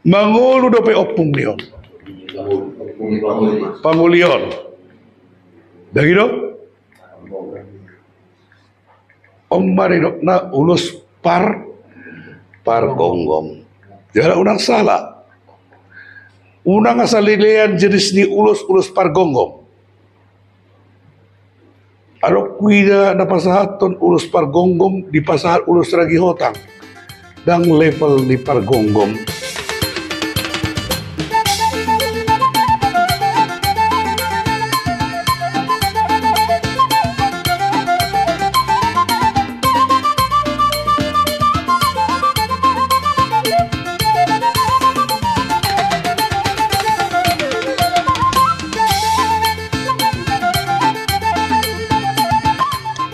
Mangulu dope opung lion. Pangulion. Dagino? Om marinok na ulus pargonggom. Jangan unang salah. Unang asalilian jenis ni ulus pargonggom. Alo kuida na pasahaton ulus pargonggom di pasahat ulus ragi hotang. Dang level di pargonggom.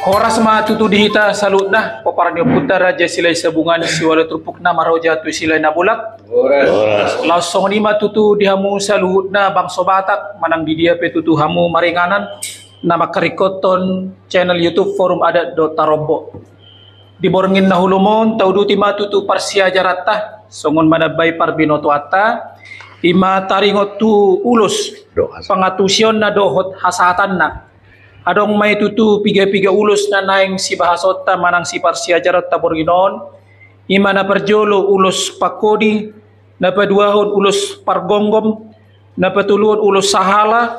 Horas ma tutu dihita salut nah paparanyo putar raja silai sabungan siwala trupuk na maroja tu silai na bulak. Langsung ni ma tutu dihamu saluhut na bangso Batak manang di dia pe tutu hamu maringanan nama karikoton channel YouTube Forum Adat Tarombo. Diborngin na hulumon tauduti ma tutu parsia jaratah songon manabai parbinoto atta ima taringot tu ulus pangatusion na dohot hasatan na. Adong may tutu piga-piga ulus na naing si bahasota manang si parsia jarat taborginon ima na perjolo ulus pakodi na paduahon ulus pargonggom na patuluon ulus sahala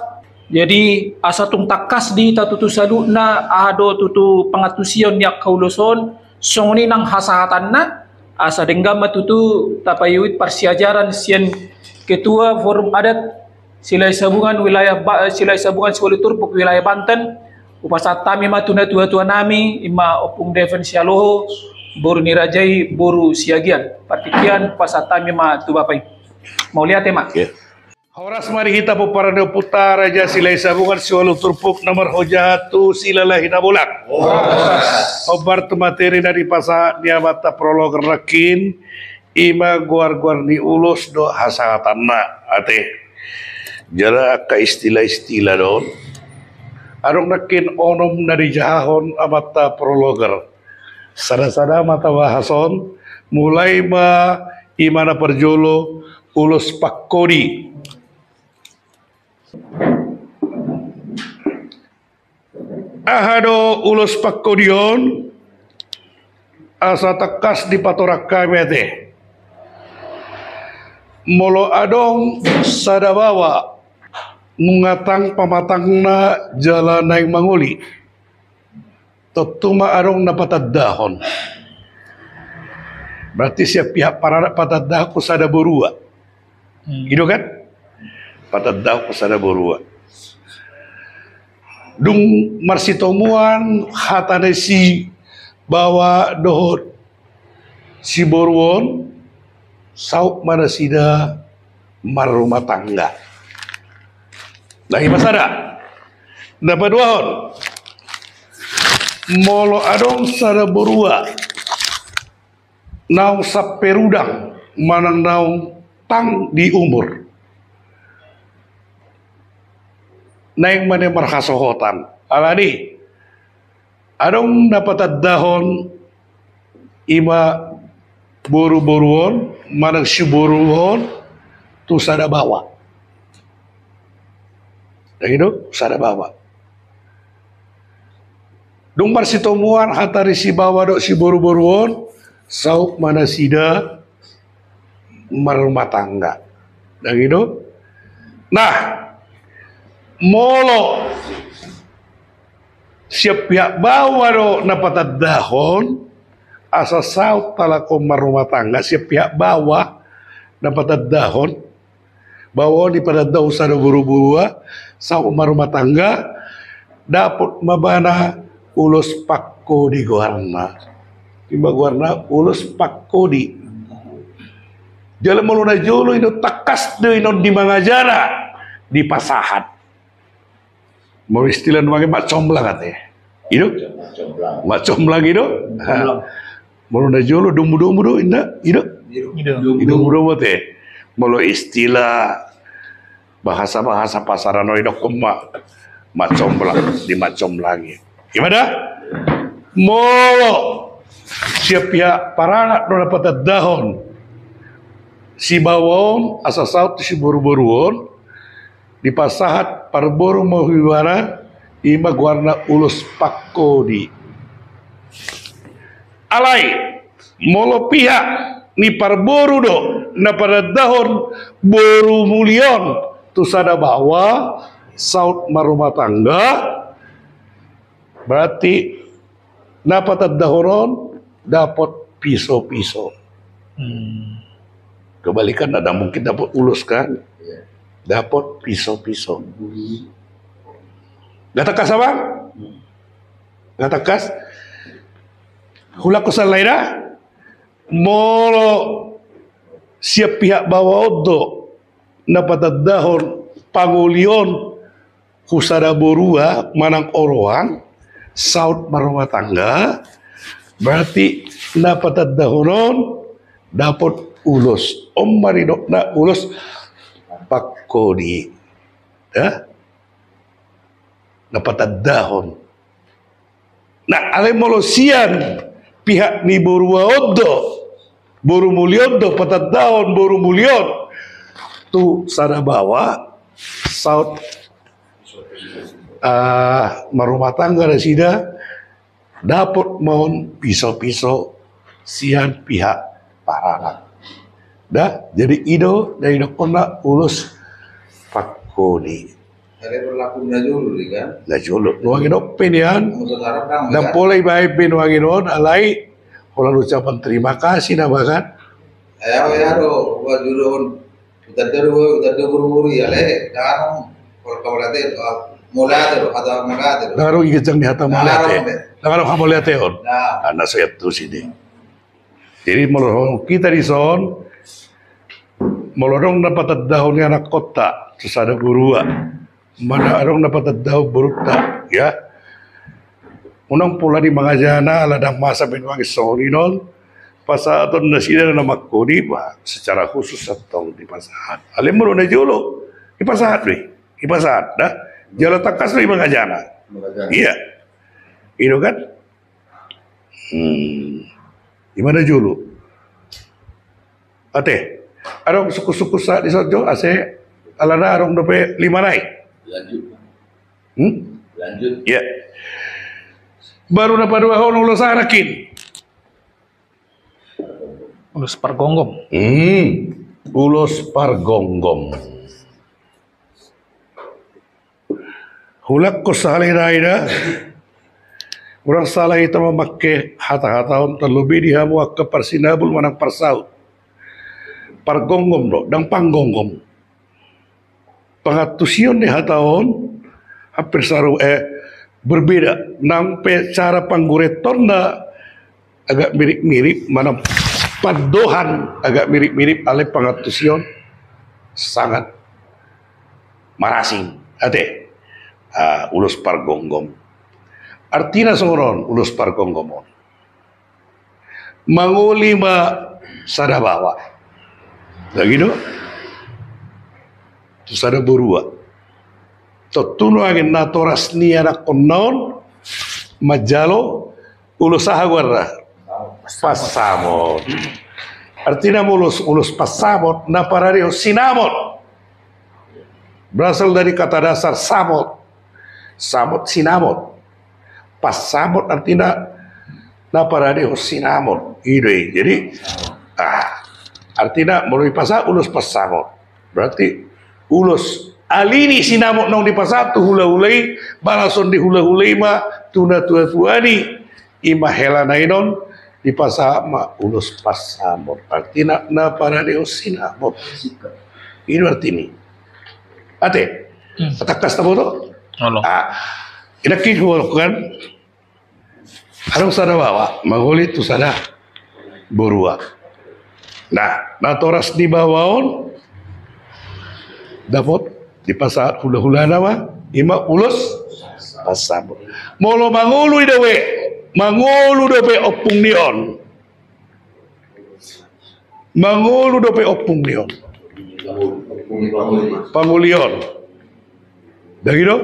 jadi asa tung takas di tatutu salu na ado tutu pangatusion yak kauluson songoni nang hasahatan na asa denggam matutu tapayuit parsia jaran sian ketua forum adat silai sabungan Siwali Turpuk wilayah Banten upasat tami matuna tua nami ima opung defen sialoho boru nirajai boru siagian partikian pasat tami ma tu bapai mau lihat tema Horas mari kita paparano putar raja silai sabungan Siwali Turpuk nomor hojatu silalahi nabulak obar tu materi dari pasat dia mata prolog rekin ima guar ni ulus do hasatanna ate jara ka istilah-istilah don arong nakin onom dari jahon amata prologer sada-sada mata bahason mulai ma imana perjolo ulus pakodi ahado ulus pakodion asa tekas di patoraka mete molo adong sadabawa mungatang pamatangna jalan naik manguli tetuma arong napatadahon berarti siap pihak para pataddah ku sada borua gitu kan pataddah ku sada borua dung marsitomuan hatane si bawa dohot si boruon sauk mana sida marumah tangga lahi masada dapat duahon molo adong sada borua naung saperudang manang naung tang di umur naing mane marhasohotan alani adong dapat dahon ima boru-boruon manang siboruon tu sada bawa itu sada bawa dung marsitomuan hatari si bawa dok si boru-boruon sauk mana sida marumah tangga dan itu nah molo siap pihak bawa dok napatadahon asa saut talakom marumah tangga siap pihak bawa napatadahon bawa di pada daun sada buru-burua saut marumah tangga dapat mabana ulus pakko di guarna tiba guarna ulus pakko di jalan meluna jolo ino takas de ino di mangajara di pasahat mau istilah namanya mak comblang katanya itu mak comblang itu meluna jolo dumbu-dumbu do indah itu dumbu-dumbu teh molo istilah bahasa-bahasa pasaran oidok mak comblang di mak comblangi gimana molo siap ya para anak dapat dahon si bawon asa saut si boru-boruon di pasahat parboru mahiwana ima guarna ulus pakodi alai molo pihak ni parboru do na pada dahon boru mulion tu sada bawa saut marumah tangga berarti dapat dahonon dapat piso-piso. Kebalikan ada mungkin dapat ulus kan, dapat piso-piso. Gak takas apa? Gak takas. Hula kusan lainnya, molo siap pihak bawa odo dapat dahon pangulion kusada borua manang oroang saut marumah tangga berarti dapat dahonon dapat ulus maridok na ulus pakodi ya dapat dahon nah ale molosian pihak ni borua odo boru mulyon do patat dahon boru mulyon tu sada bawa saut marumah tangga da sida dapat mohon pisau-pisau sian pihak parangan. Dah jadi ido dari dokona ulus pakoni. Ada berlaku najulu kan? Najulu nuangin penian dan polai baik penuangin alai kalau ucapan terima kasih na bahkan. Ayo wajulun udah buru-buru ya le kan kalau kamu lihat mulai ada mulai Naro igajang ni hata malate. Naro kamu lihat on. nah Anak saya tu sini. Jadi kalau kita di son, melorong dapat dahun anak kota, terus ada burua. Mana orang dapat dahun beruta, ya. Unang pula di mangajana ladang masa benwangi sorinon. Pasaton nasida na makodi ba secara khusus atong di pasahat. Alim mo na julo. Di pasahat wi. Di pasahat dah. Jalo takas wi mangajana. Iya. Ino kan? Di mana julo? Ate. Arong suku-suku sa di sojo ase alana arong dope 5 nai. lanjut Iya. Baru na padua ho nang losarakin. Ulus pargonggom. Ulus pargonggom. Hulak ko sa halinaida. Urang salah ita memakai hata-hataon terlebih dihamu ke parsinabul manang parsaut. Pargonggom do, dang panggonggom. Pangatusion ni hataon hampir saru berbeda. Nampe cara panggureton na agak mirip-mirip mana padohan agak mirip-mirip ale pangatusion sangat marasing ate ulus pargonggom artina songoron ulus pargonggomon mangulima sadabawa lagi do tu sada burua totuno angin natoras niara konon majalo ulus sahagwarra pasamot. Artinya ulus pasamot na parario sinamot. Berasal dari kata dasar samot. Samot sinamot. Pasamot artinya na parario sinamot. Ide. Jadi artinya melalui pasar ulus pasamot. Berarti ulus alini sinamot nong di pasar tu hula-hulai balason di hula-hulai ma tuna tua-tuani ima hela nainon di pasama ulus pasamot artinya na para sinamot ini artinya ate atakas tabo to inakin ko kan harus sada bawa magulit tu sada borua nah natoras di bawahon dapat di pasar hula-hula nama ima ulus pasamot molo mangulu idewe mangulu dope opung nion. Mangulu dope opung nion. Pangulion. Dah gitu?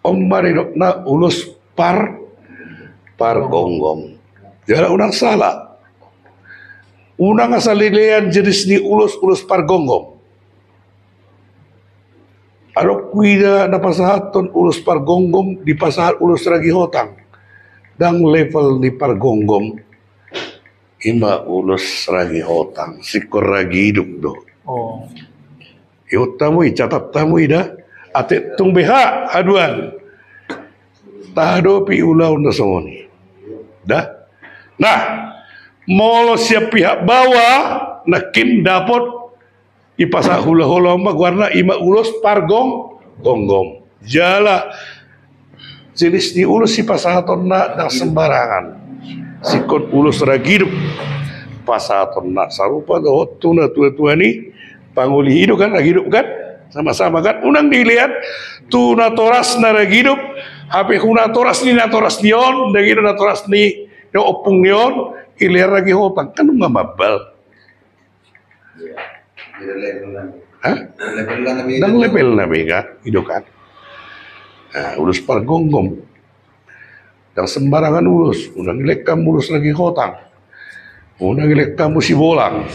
Maridok na ulus pargonggom. Jangan unang salah. Unang asalilean jenis ni ulus pargonggom. Aro kuida na pasahaton ulus pargonggom di pasahat ulus ragi hotang. Dang level ni pargonggom ima ulus ragi hotang sikor ragi hidup do. Oh. Iot tamu catat tamu ida ate tung beha aduan. Tahdo pi ulau na songoni. Dah. Nah, molo siap pihak bawah nakin dapat ipasa hula-hula magwarna ima ulus gonggom. Jala jenis di ulus si pasahaton na nang sembarangan. Sikon ulus ragidup pasahaton na sarupa do tuna tua-tua ni panguli hidup kan ragidup kan sama-sama kan unang dilihat tuna toras na ragidup hape huna toras ni na toras nion dagino na toras ni no opung nion ilir lagi hotang kan mabal. Hah? Dang level na bega, itu kan. Nah, ulus pargonggom. Dan sembarangan ulus, unang ilekam ulus lagi hotang. Unang ilekam si bolang.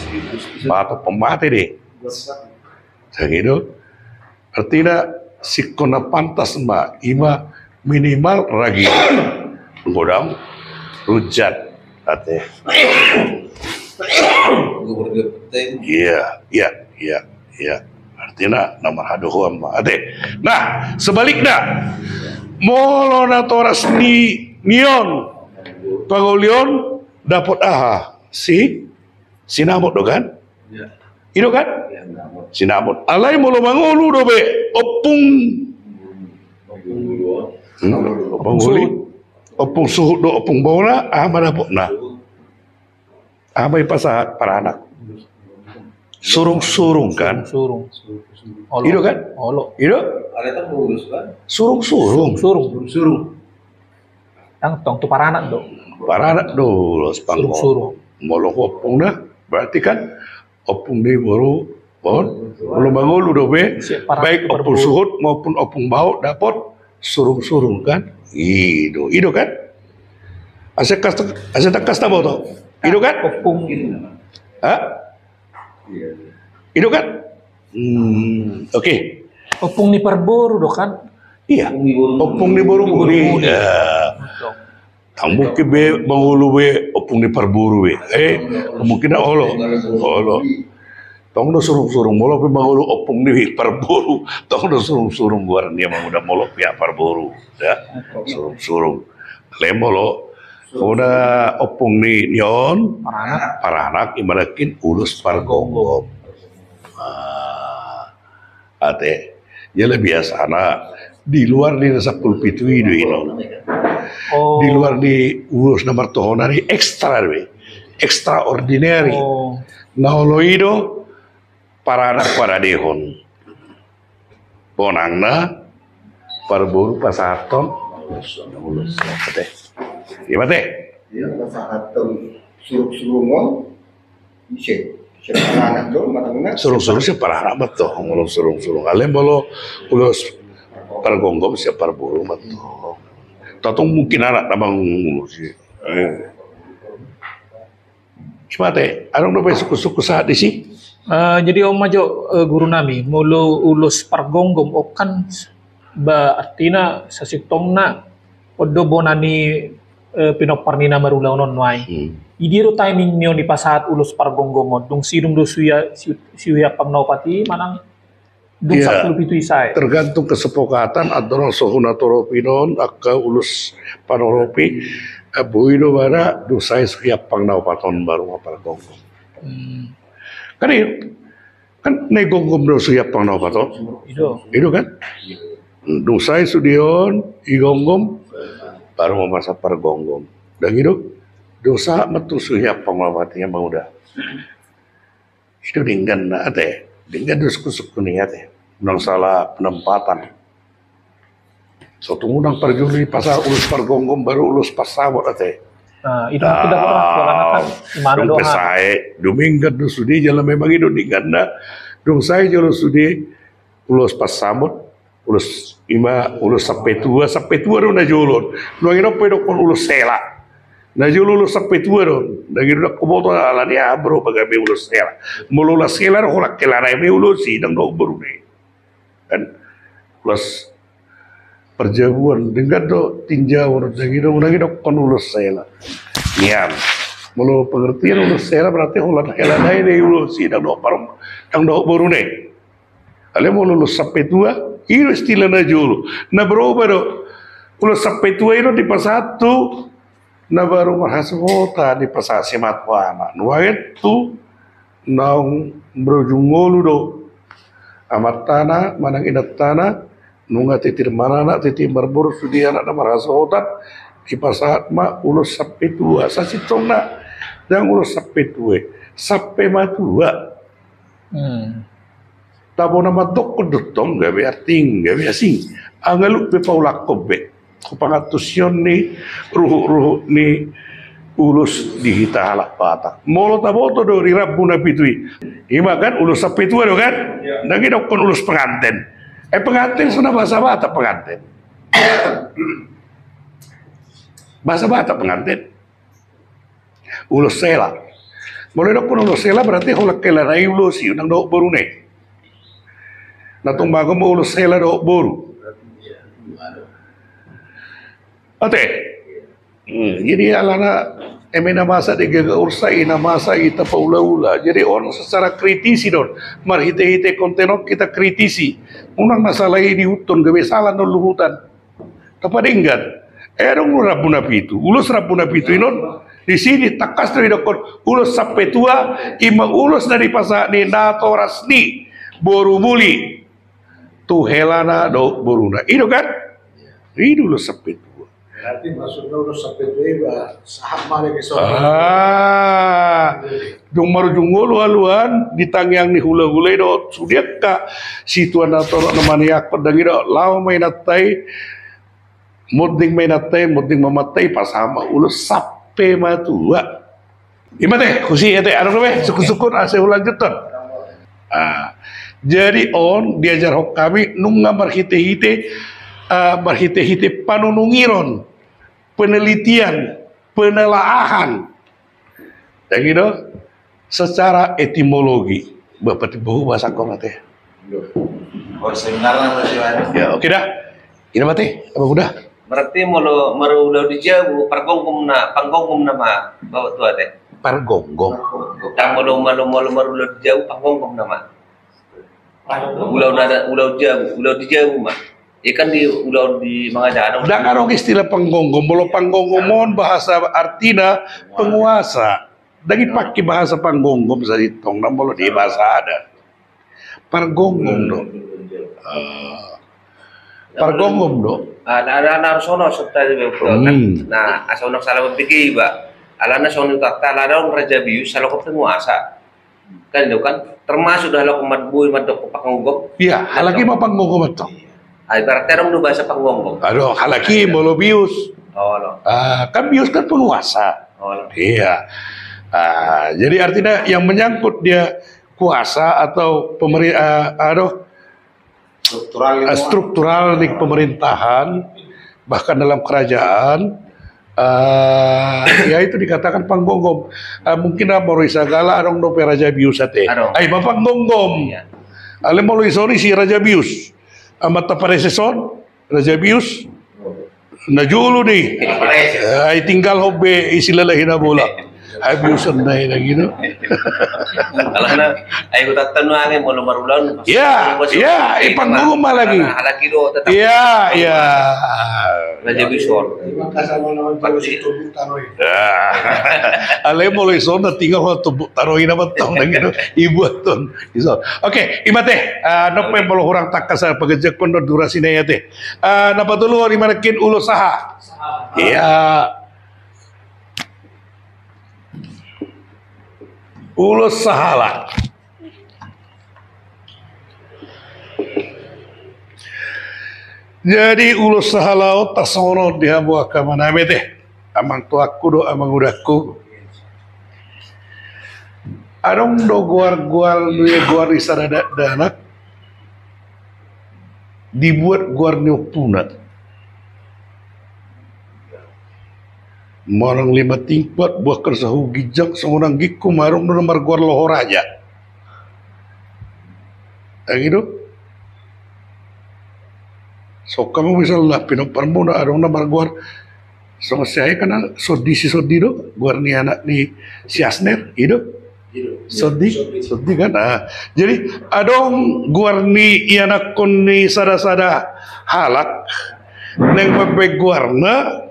Atau pemati deh. Segitu. Artinya sikona pantas mbak, ima minimal ragi. Godam, rujat, ate. Iya. Artinya nama haduh amma ade. Nah, sebaliknya molo na toras ni nion pagolion dapat si sinamot do kan? Itu kan? Sinamot. Alai molo mangulu do be opung opung suhu do opung bola mana na. Amai pasahat para anak. Surung-surung kan? Surung. Itu kan? Olo. Itu? Ada kan lurus kan? Surung-surung. Yang tong tu para anak do. Para anak dulu sepanggung. Surung. Molo opung dah. Berarti kan opung ni baru molo mangulu do be. Baik opung suhut maupun opung bau dapat surung-surung kan? Itu kan? Asyik kasta bau to. Itu kan? Opung. Hah? Itu kan? Oke. Opung ni parboru do kan? Iya. Opung ni baru buri. Tangbu ke be mangulu be opung ni parburu be. Kemungkinan olo. Tong do surung-surung molo pe mangulu opung ni parburu. Tong do surung-surung guaran dia manguda molo pihak parburu. Ya. Surung-surung. Lemolo udah opung ni nyon para anak imalakin ulus pargonggom. Ate, jadi biasa anak di luar di nasa pulpitu itu di luar di ulus nomor tohonari extraordinary. Naolo itu para anak para dehon. Ponangna parburu pasaton ulus ate. Iya teh. Dia pasahaton surung-surungon isek anak do matangna Surung-surung siya para anak beto, ngulung surung-surung. Alem bolo ulus pargonggom siya parburu beto. Tatong mungkin anak namang ngulus siya. Cimate, anong na ba suku-suku sa di si? Jadi Om Majo guru nami mulu ulus pargonggom okan ba artina sa sitong na podo bonani pinoparnina marulaw non wai. Idiro timing niyo ni pasahat ulus pargonggom dung sidung do suya pamnaupati manang dung sakul pitu isay. Tergantung kesepakatan antara sohuna toropinon akka ulus panoropi buino bara dusay suya pangnapaton baru pargonggom. Kan negonggom do suya pangnapaton. Itu kan? Dusay sudion igonggom baru memasa pargonggom. Dan itu dosa metu suya pangmamatinya mauda. Itu dinggan na ate, dinggan suku-suku ni ate. Nang salah penempatan. So tunggu perjuli pasal ulus pargonggom baru ulus pasawat ate. Itu tidak pernah imana doa. Pesai, duminggan do sudi jalan memang itu dinggan na. Dong saya jalan sudi ulus pasawat. Ulus sampai tua ru na julon. Nuang ino pedok pon ulus sela. Na lulus sampai tua don. Dagi dak kuboto ala ni abro baga be ulus sela. Mululus sela ro lak kelara be ulusi dang do baru ne. Kan plus perjabuan dengan do tinjau ro dagi do kon ulus sela. Niam. Mulu pengertian ulus sela berarti ulah hela dai de ulusi dang do parum dang do baru ne. Ale mau lulus sampai tua, itu istilah na julu. Na berubah do. Ulus sampai tua itu di pas satu. Na baru mahasota di pasar semat wana. Nuaget tu naung berujungolu do. Amat tanah manang idat tanah nunga titir manana titir berburu sudi anak na mahasota di pasar ma ulus sampai tua. Sasitong na dan ulus sampai tua. Sampai matua. Tabo nama dok kedutong gawe arting gawe asing. Angaluk pe paulak kobe. Kupangatusyon ni ruhu ni ulus di hita halak patak. Molo taboto do rirabu na pitui. Ima kan ulus sa pitua do kan? Nagi do kon ulus pengantin. Pengantin sana bahasa Batak pengantin. Bahasa Batak pengantin. Ulus sela. Molo do kon ulus sela berarti hulak kelarai ulus yun ang do baru ne. Natung bago mo ulus sela do baru. Ate, jadi alana emena masa de gaga ursai na masa kita paula-ula. Jadi orang secara kritisi don, marhite-hite kontenok kita kritisi. Unang masalah di hutun gawe salah no luhutan. Tapi ingat, erong rabuna pitu, ulus rabuna pitu inon. Di sini takas dari dokon ulus sampai tua, ima ulus dari pasar ni nato rasni boru muli. Tu helana do boruna. Itu kan? Itu ulus sampai tua. Berarti maksudnya udah sampai dua saham mana ke Dung marujungolo haluan ditangyang ni hula-hula do sudiak ka situan atau namaniak padangi do law may natay muding mamatay pasama ulo sape matua. Imate kusi ete ano kami sukun-sukun ase ulanjutan. Jadi on diajar hok kami nunga marhite-hite panunungiron penelitian, penelaahan, dan gitu secara etimologi. Bapak tiba bahasa kau mati. Oh sebenarnya masih ada. Ya oke dah. Ini mati apa udah? Berarti malu udah dijauh pergonggom nama bawa tua teh. Pergonggom. Tak malu udah dijauh pergonggom nama. Udah dijauh mah. Ikan udah di mengajar. Dan arong istilah panggonggom, bolo panggonggomon bahasa artina penguasa. Dari pakai bahasa panggonggom sa ditong, nang bolo di bahasa ada. Pargonggom do. Pargonggom do. Ada sono serta Nah, asono salah berpikir ba. Alana sono takta alana Raja Bius salah kau penguasa. Kan itu kan termasuk dalam matbui matok panggonggom. Iya, halagi mah panggonggom itu. Berarti orang nu bahasa panggonggom. Aduh, halaki molo bius. Oh no. Kan bius kan penguasa. Oh no. Iya. Jadi artinya yang menyangkut dia kuasa atau struktural di pemerintahan bahkan dalam kerajaan ya itu dikatakan panggonggom. Mungkin Moro Isagala arong do Raja Bius ate. Ay mapanggonggom. Ale molo isori si Raja Bius. Amat apareseson Raja Bius najulu nih. Ay tinggal hobe isilalahin na bola. Ay biusan na yun gitu. Alana ay ko tatanu angin mo marulan. Ya, ipanggunggom lagi. Halaki do tetap. Iya. Raja Bius. Ale mo lison na tinggal ho tubuk taroy na batong na gitu. Ibu ton. Oke, imate no pe bolo hurang takkas sa pagajak kon durasi na yate. Napatulo ni manakin ulo saha. Iya. Ulo sahala. Jadi ulo sahala tasono dia buah kamana teh. Amang tuaku do amang udahku. Arong do guar di sarada danak dibuat guar nyopuna. Marang 5 tingkat buah kersa hugijak seorang giku marung no nomor guar lohor aja. Gitu. So kamu misalnya pinoparmo na arong nomor guar. So saya kan sodi do guar ni anak ni si Asner itu. Sodi kan. Jadi adong guar ni anak kon ni sada halak neng pepe guarna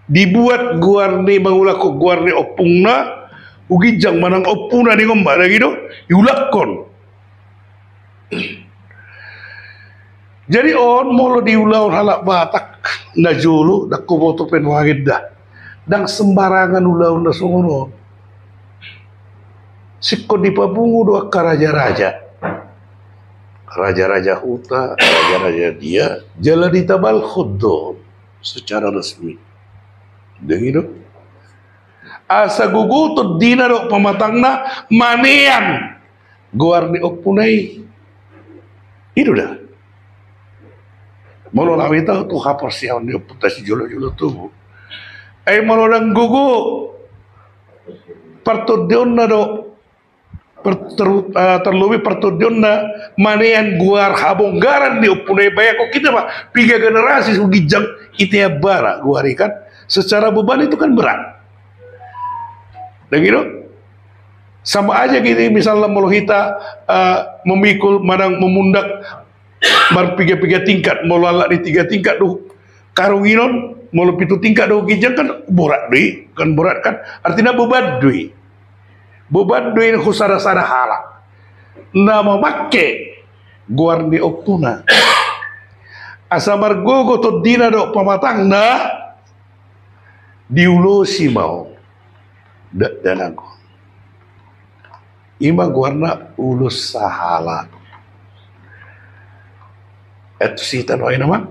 dibuat guarni mangulako guarni opungna ugijang manang opuna di ngomba na gitu iulakon. Jadi on molo diulaw halak Batak na julu dak kuboto penwagid dah dang sembarangan ulaw na sungono sikko dipabungu doa raja-raja huta raja-raja dia jala ditabal khuddon secara resmi. Gitu. Asa gugutod dina do pamatangna manean guarni opunay. Itu dah. Molo lawita tu hapor siaw ni opunta si jolo-jolo tubuh. Ay molo nang gugu partudyon na do terlebih pertujuan na manean guar habonggaran di opunay baya ko kita pak 3 generasi sugijang kita bara guar ikan. Secara beban itu kan berat. Dan gitu, sama aja gitu misalnya mau kita memikul manang memundak berpiga-piga tingkat, mau lalak di 3 tingkat tuh karunginon, mau 7 tingkat tuh kijang kan berat dui, kan berat kan, artinya beban dui ini kusara-sara halak. Nama make guar di oktuna, asamar gogo to dina do pamatang na diulosi mau dan aku ima guarna ulus sahala itu sih tanoi nama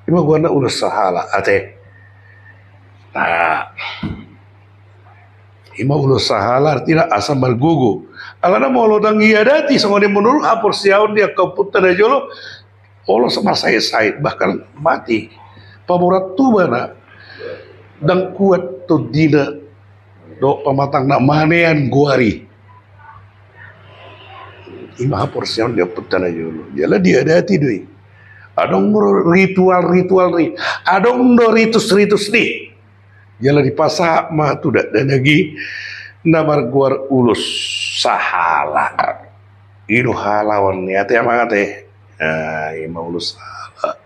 ima guarna ulus sahala ate nah ima ulus sahala artinya asam bergugu alana mau lodang iadati sama dia menurut hapor siaun dia kau putar jolo Allah sama saya bahkan mati pamorat tu bana dan kuat tu dina do pamatang nak manean guari ima porsian dia putana jolo jala dia dati dui adong ritual adong do ritus ni jala di pasak mah tu dak dan lagi namar guar ulus sahala iru halawan ni ate ama ate ima ulus sahala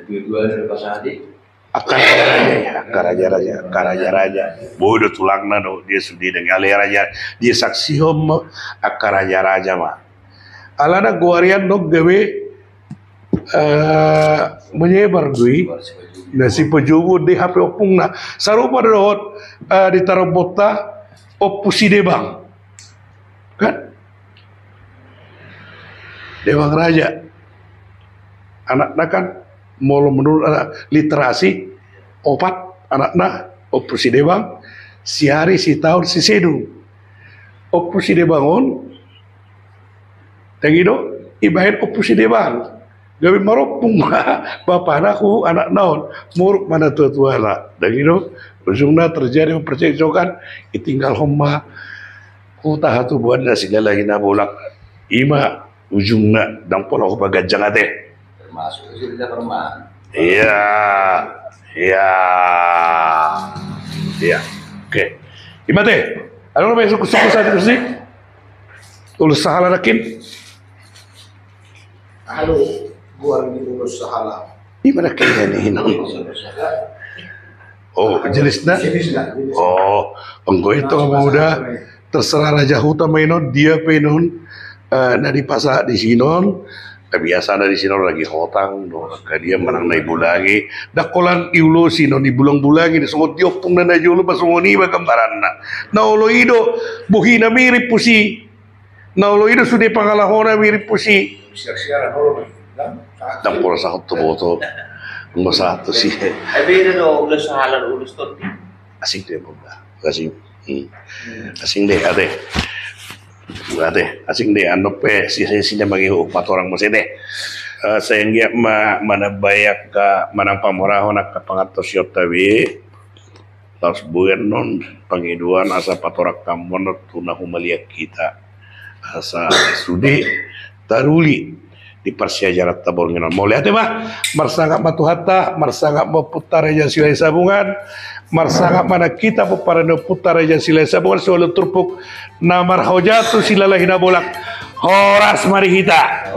dua-dua dari pasadi akar raja bodoh tulangna do dia sudi dengan ale raja dia saksi hom akar raja mah alana guarian dog gawe menyebar dui nasi pejubu di HP opungna sarupa dohot ditaruh bota opusi debang kan debang raja anaknya kan molo menurut literasi opat anakna opusi debang si hari si tahun si sedu opusi debangon tegido ibahin opusi debang gawe maropung bapak anakku anak naon muruk mana tua-tua lah tegido ujungnya terjadi percekcokan itinggal homma ku tahatu buat nasi lagi na bolak ima ujungnya dang pola ko bagajang ate Termasuk itu tidak pernah. Iya. Oke. Imate, ano ba suku sa atin sih? Ulus sahala nakin. Halo, guar di ulus sahala. Imana kaya ni hinon. Oh, jenis na? Oh, panggo ito ang udah terserah Raja Huta mainon dia painon na di pasa di sinon. Biasa dari sini lagi hotang, no, dia menang naik bulagi. Dakolan iulosi no di bulang bulagi, di sungut diopung na najulu pasungoni ba gambaran na. Naulo ido buhina mirip pusi. Naulo ido sudah pangalahona mirip pusi. Siar-siaran holo Dan pola sa to boto. Ngo satu sih. Beda do ulus sahalan ulus tot. Asing deh bunda, asing. Asing deh ate. Ate, asing deh ando pe si magi 4 orang masih deh. Sehingga mana bayak ka manang pamorahon ka pangatos yotawi taus buyan non pangiduan asa patorak kamon tuna humaliak kita asa sudi taruli di persiajaran tabol nginon mau lihat mah marsangak matuhata marsangak meputar aja silai sabungan marsangak mana kita peparano putar aja silai sabungan selalu turpuk namar hojatu silalahina bolak horas marihita.